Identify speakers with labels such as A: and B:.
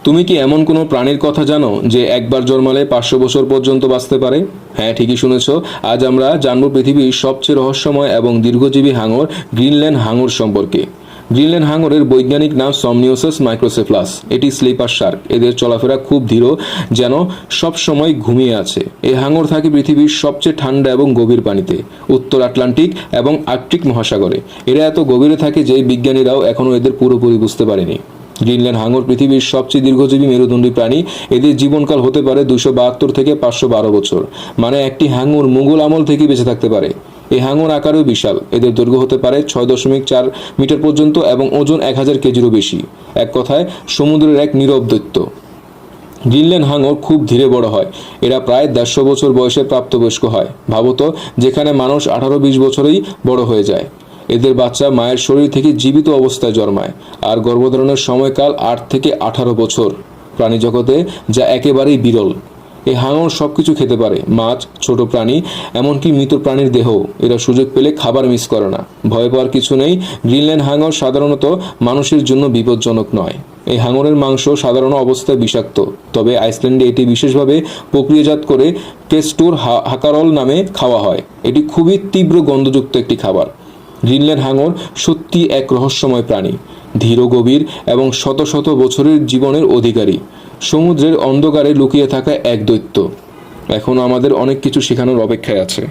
A: তুমি কি এমন কোনো প্রাণীর কথা জানো যে একবার জন্মালে 500 বছর পর্যন্ত বাঁচতে পারে? হ্যাঁ, ঠিকই শুনেছো। আজ আমরা জানব পৃথিবীর সবচেয়ে রহস্যময় এবং দীর্ঘজীবী হাঙর গ্রিনল্যান্ড হাঙর সম্পর্কে। গ্রিনল্যান্ড হাঙরের বৈজ্ঞানিক নাম সমনিওসাস মাইক্রোসেফালাস। এটি স্লিপার শার্ক। এদের চলাফেরা খুব ধীর, যেন সব সময় ঘুমিয়ে আছে। এই হাঙর থাকে পৃথিবীর সবচেয়ে ঠান্ডা এবং গভীর পানিতে, উত্তর আটলান্টিক এবং আর্কটিক মহাসাগরে। এরা এত গভীরে থাকে যে বিজ্ঞানীরাও এখনও এদের পুরোপুরি বুঝতে পারেনি। গ্রিনল্যান্ড হাঙর পৃথিবীর সবচেয়ে দীর্ঘজীবী মেরুদণ্ডী প্রাণী। এদের জীবনকাল হতে পারে 272 থেকে 512 বছর। মানে একটি হাঙর মুঘল আমল থেকে বেঁচে থাকতে পারে। এই হাঙর আকারেও বিশাল। এদের দৈর্ঘ্য হতে পারে 6.4 মিটার পর্যন্ত এবং ওজন 1000 কেজিরও বেশি। এক কথায় সমুদ্রের এক নীরব দৈত্য। গ্রিনল্যান্ড হাঙর খুব ধীরে বড় হয়। এরা প্রায় 150 বছর বয়সে প্রাপ্তবয়স্ক হয়। ভাবতো, যেখানে মানুষ 18-20 বছরেই বড় হয়ে যায়। এদের বাচ্চা মায়ের শরীর থেকে জীবিত অবস্থায় জন্মায়, আর গর্ভধারণের সময়কাল 8 থেকে 18 বছর। প্রাণী জগতে যা একেবারেই বিরল। এই হাঙর সবকিছু খেতে পারে, মাছ, ছোট প্রাণী, এমনকি মৃত প্রাণীর দেহ। এরা সুযোগ পেলে খাবার মিস করে না। ভয় পাওয়ার কিছু নেই। গ্রিনল্যান্ড হাঙর সাধারণত মানুষের জন্য বিপজ্জনক নয়। এই হাঙরের মাংস সাধারণ অবস্থায় বিষাক্ত, তবে আইসল্যান্ডে এটি বিশেষভাবে প্রক্রিয়াজাত করে টেস্টুর হাকারল নামে খাওয়া হয়। এটি খুবই তীব্র গন্ধযুক্ত একটি খাবার। গ্রিনল্যান্ড হাঙর সত্যি এক রহস্যময় প্রাণী, ধীর, গভীর এবং শত শত বছরের জীবনের অধিকারী। সমুদ্রের অন্ধকারে লুকিয়ে থাকা এক দৈত্য। এখনও আমাদের অনেক কিছু শেখানোর অপেক্ষায় আছে।